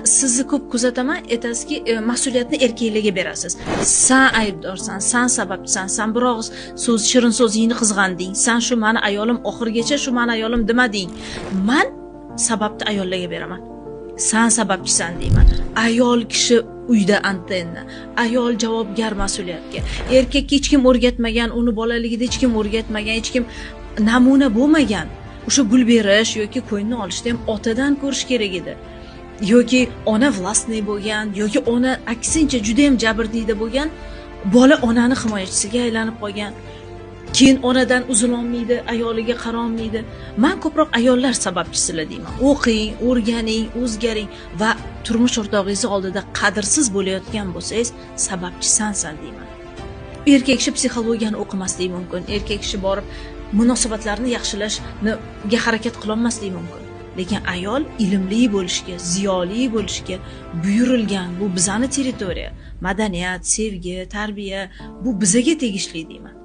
sizni ko'p kuzataman, aytasizki, mas'uliyatni erkaklarga berasiz. Sen aybdorsan, sen sababchisan, sen bir og'iz so'z, shirin so'zingni qizg'anding. Sen shu meni ayolim oxirgacha shu meni ayolim demading. Men sababni ayollarga beraman. Sen sababchisan deyman. Ayol kishi uyda antenna, ayol javobgar mas'uliyatga. Erkakka hech kim o'rgatmagan, uni bolaligida hech kim o'rgatmagan, hech kim namuna bo'lmagan. O'sha gul berish yoki qo'ynini olishda ham otadan ko'rish kerak edi. Yoki ona vlastniy bo'lgan, yoki ona aksincha juda ham jabrdiyda bo'lgan, bola onani himoyachisiga aylanib qolgan. Keyin onadan uzilolmaydi, ayoliga qarolmaydi. Men ko'proq ayollar sababchisilar deyman. O'qing, o'rganing, o'zgaring va turmush o'rtog'ingiz oldida qadrsiz bo'layotgan bo'lsangiz, sababchisansan deyman. Erkak kishi psixologiyani o'qimasligi mumkin. Erkak kishi borib munosabatlarni yaxshilashga harakat qila olmasligi mumkin. Lekin ayol ilmli bo'lishga, ziyoli bo'lishga buyurilgan. Bu bizning territoriya. Madaniyat, sevgi, tarbiya bu bizga tegishli deyman.